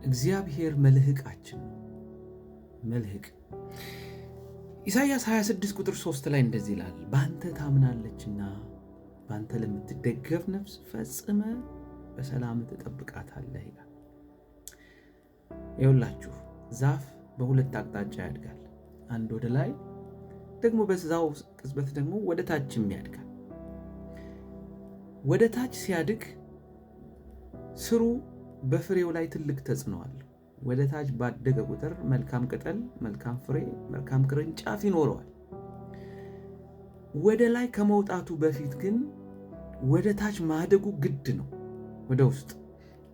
እግዚአብሔር መልህቃችን ነው። መልህቅ ኢሳይያስ 26 ቁጥር 3 ላይ እንደዚህ ይላል፣ በአንተ ታምናለችና በአንተ ለምትደገፍ ነፍስ ፈጽመ በሰላም ትጠብቃታለህ ይላል። ይኸውላችሁ ዛፍ በሁለት አቅጣጫ ያድጋል። አንድ ወደ ላይ ደግሞ በዛው ቅጽበት ደግሞ ወደ ታችም ያድጋል። ወደ ታች ሲያድግ ስሩ በፍሬው ላይ ትልቅ ተጽዕኖ አለው። ወደ ታች ባደገ ቁጥር መልካም ቅጠል፣ መልካም ፍሬ፣ መልካም ቅርንጫፍ ይኖረዋል። ወደ ላይ ከመውጣቱ በፊት ግን ወደ ታች ማደጉ ግድ ነው።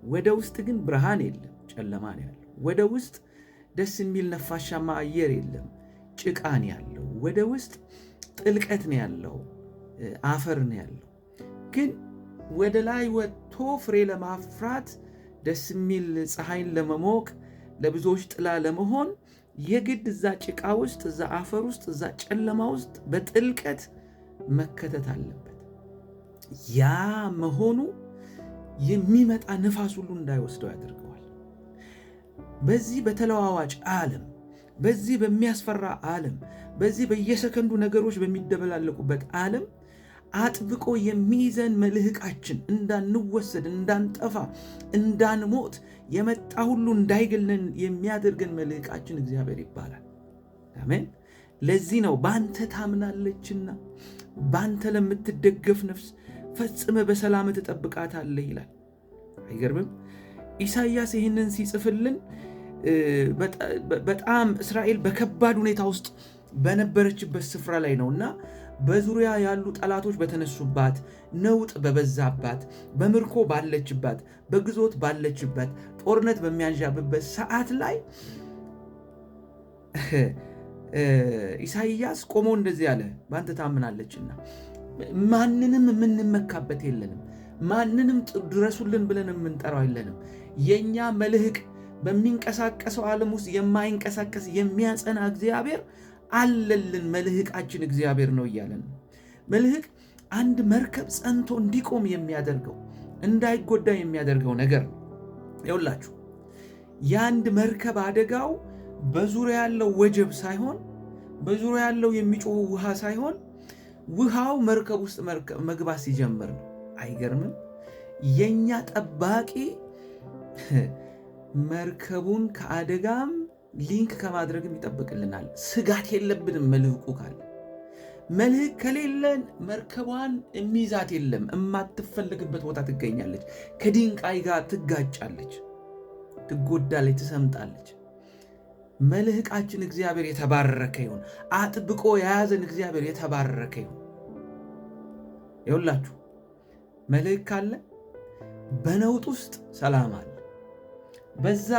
ወደ ውስጥ ግን ብርሃን የለም፣ ጨለማ ነው ያለው። ወደ ውስጥ ደስ የሚል ነፋሻማ አየር የለም፣ ጭቃ ነው ያለው። ወደ ውስጥ ጥልቀት ነው ያለው፣ አፈር ነው ያለው። ግን ወደ ላይ ወጥቶ ፍሬ ለማፍራት ደስ የሚል ፀሐይን ለመሞቅ ለብዙዎች ጥላ ለመሆን የግድ እዛ ጭቃ ውስጥ፣ እዛ አፈር ውስጥ፣ እዛ ጨለማ ውስጥ በጥልቀት መከተት አለበት። ያ መሆኑ የሚመጣ ንፋስ ሁሉ እንዳይወስደው ያደርገዋል። በዚህ በተለዋዋጭ ዓለም፣ በዚህ በሚያስፈራ ዓለም፣ በዚህ በየሰከንዱ ነገሮች በሚደበላለቁበት ዓለም አጥብቆ የሚይዘን መልህቃችን እንዳንወሰድ፣ እንዳንጠፋ፣ እንዳንሞት የመጣ ሁሉ እንዳይገለን የሚያደርገን መልህቃችን እግዚአብሔር ይባላል። አሜን። ለዚህ ነው በአንተ ታምናለችና በአንተ ለምትደገፍ ነፍስ ፈጽመ በሰላም ትጠብቃታለህ ይላል። አይገርምም? ኢሳይያስ ይህንን ሲጽፍልን በጣም እስራኤል በከባድ ሁኔታ ውስጥ በነበረችበት ስፍራ ላይ ነውና በዙሪያ ያሉ ጠላቶች በተነሱባት፣ ነውጥ በበዛባት፣ በምርኮ ባለችባት፣ በግዞት ባለችበት፣ ጦርነት በሚያንዣብበት ሰዓት ላይ ኢሳይያስ ቆሞ እንደዚህ አለ፣ በአንተ ታምናለችና ማንንም የምንመካበት የለንም፣ ማንንም ድረሱልን ብለን የምንጠራው የለንም። የኛ መልህቅ በሚንቀሳቀሰው ዓለም ውስጥ የማይንቀሳቀስ የሚያጸና እግዚአብሔር አለልን። መልህቃችን እግዚአብሔር ነው እያለን ነው። መልህቅ አንድ መርከብ ጸንቶ እንዲቆም የሚያደርገው እንዳይጎዳ የሚያደርገው ነገር ነው። ይኸውላችሁ የአንድ መርከብ አደጋው በዙሪያ ያለው ወጀብ ሳይሆን፣ በዙሪያ ያለው የሚጮህ ውሃ ሳይሆን፣ ውሃው መርከብ ውስጥ መግባት ሲጀምር ነው። አይገርምም? የኛ ጠባቂ መርከቡን ከአደጋም ሊንክ ከማድረግም ይጠብቅልናል። ስጋት የለብንም። መልህቁ ካለ፣ መልህቅ ከሌለን መርከቧን የሚይዛት የለም። የማትፈልግበት ቦታ ትገኛለች። ከድንጋይ ጋር ትጋጫለች፣ ትጎዳለች፣ ትሰምጣለች። መልህቃችን እግዚአብሔር የተባረከ ይሁን። አጥብቆ የያዘን እግዚአብሔር የተባረከ ይሁን። ይኸውላችሁ መልህቅ ካለ በነውጥ ውስጥ ሰላም አለ። በዛ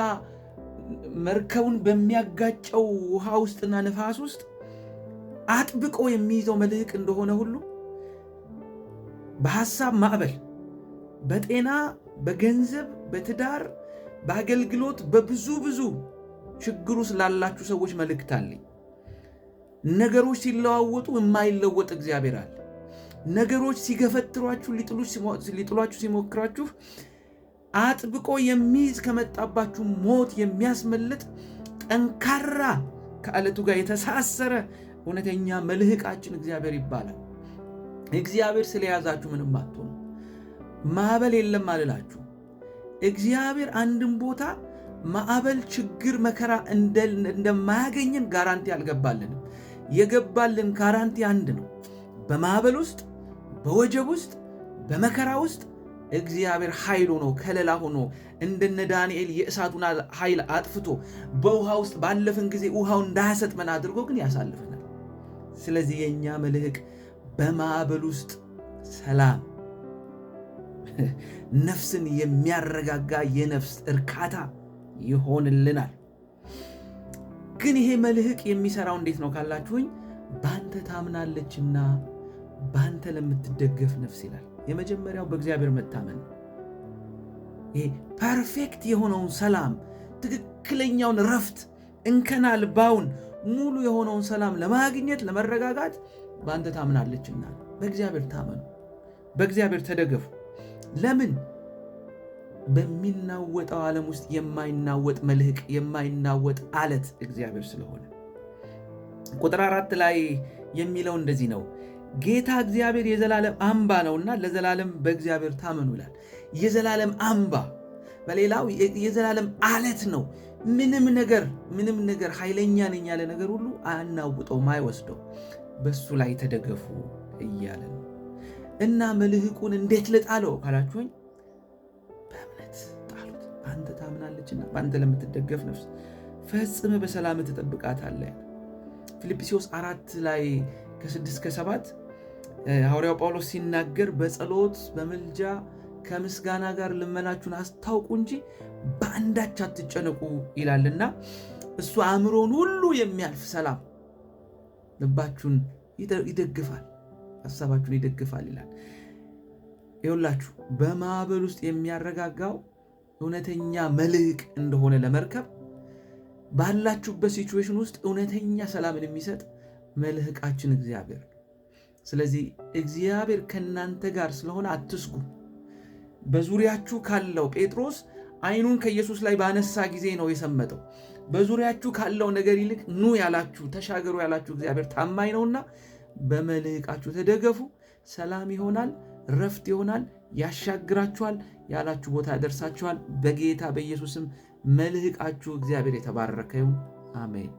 መርከቡን በሚያጋጨው ውሃ ውስጥና ነፋስ ውስጥ አጥብቆ የሚይዘው መልህቅ እንደሆነ ሁሉ በሐሳብ ማዕበል፣ በጤና፣ በገንዘብ፣ በትዳር፣ በአገልግሎት፣ በብዙ ችግር ውስጥ ላላችሁ ሰዎች መልእክት አለኝ። ነገሮች ሲለዋወጡ የማይለወጥ እግዚአብሔር አለ። ነገሮች ሲገፈትሯችሁ፣ ሊጥሏችሁ ሲሞክራችሁ አጥብቆ የሚይዝ ከመጣባችሁ ሞት የሚያስመልጥ ጠንካራ ከዓለቱ ጋር የተሳሰረ እውነተኛ መልህቃችን እግዚአብሔር ይባላል። እግዚአብሔር ስለያዛችሁ ምንም አትሆኑ። ማዕበል የለም አልላችሁ። እግዚአብሔር አንድም ቦታ ማዕበል፣ ችግር፣ መከራ እንደማያገኘን ጋራንቲ አልገባልንም። የገባልን ጋራንቲ አንድ ነው። በማዕበል ውስጥ፣ በወጀብ ውስጥ፣ በመከራ ውስጥ እግዚአብሔር ኃይል ሆኖ ከለላ ሆኖ እንደነ ዳንኤል የእሳቱን ኃይል አጥፍቶ በውሃ ውስጥ ባለፍን ጊዜ ውሃው እንዳያሰጥመን አድርጎ ግን ያሳልፈናል። ስለዚህ የእኛ መልህቅ በማዕበል ውስጥ ሰላም፣ ነፍስን የሚያረጋጋ የነፍስ እርካታ ይሆንልናል። ግን ይሄ መልህቅ የሚሰራው እንዴት ነው ካላችሁኝ፣ በአንተ ታምናለችና በአንተ ለምትደገፍ ነፍስ ይላል። የመጀመሪያው በእግዚአብሔር መታመን። ይሄ ፐርፌክት የሆነውን ሰላም፣ ትክክለኛውን ረፍት፣ እንከን አልባውን ሙሉ የሆነውን ሰላም ለማግኘት ለመረጋጋት በአንተ ታምናለችና በእግዚአብሔር ታመኑ፣ በእግዚአብሔር ተደገፉ። ለምን? በሚናወጠው ዓለም ውስጥ የማይናወጥ መልህቅ፣ የማይናወጥ አለት እግዚአብሔር ስለሆነ ቁጥር 4 ላይ የሚለው እንደዚህ ነው፣ ጌታ እግዚአብሔር የዘላለም አምባ ነውና ለዘላለም በእግዚአብሔር ታመኑ ይላል። የዘላለም አምባ፣ በሌላው የዘላለም አለት ነው። ምንም ነገር ኃይለኛ ነኝ ያለ ነገር ሁሉ አያናውጠውም፣ አይወስደው። በሱ ላይ ተደገፉ እያለ ነው። እና መልህቁን እንዴት ልጣለው ካላችሁኝ፣ በእምነት ጣሉት። በአንተ ታምናለችና በአንተ ለምትደገፍ ነፍስ ፈጽመ በሰላም ትጠብቃታለህ። ፊልጵስዩስ 4 ላይ ከ6-7 ሐዋርያው ጳውሎስ ሲናገር በጸሎት በምልጃ ከምስጋና ጋር ልመናችሁን አስታውቁ እንጂ በአንዳች አትጨነቁ ይላልና እሱ አእምሮን ሁሉ የሚያልፍ ሰላም ልባችሁን ይደግፋል፣ ሐሳባችሁን ይደግፋል ይላል። ይኸውላችሁ በማዕበል ውስጥ የሚያረጋጋው እውነተኛ መልህቅ እንደሆነ ለመርከብ ባላችሁበት ሲቹዌሽን ውስጥ እውነተኛ ሰላምን የሚሰጥ መልህቃችን እግዚአብሔር። ስለዚህ እግዚአብሔር ከእናንተ ጋር ስለሆነ አትስጉ። በዙሪያችሁ ካለው ጴጥሮስ አይኑን ከኢየሱስ ላይ ባነሳ ጊዜ ነው የሰመጠው። በዙሪያችሁ ካለው ነገር ይልቅ ኑ ያላችሁ፣ ተሻገሩ ያላችሁ እግዚአብሔር ታማኝ ነውና በመልህቃችሁ ተደገፉ። ሰላም ይሆናል፣ ረፍት ይሆናል፣ ያሻግራችኋል፣ ያላችሁ ቦታ ያደርሳችኋል። በጌታ በኢየሱስም መልህቃችሁ እግዚአብሔር የተባረከ ይሁን። አሜን።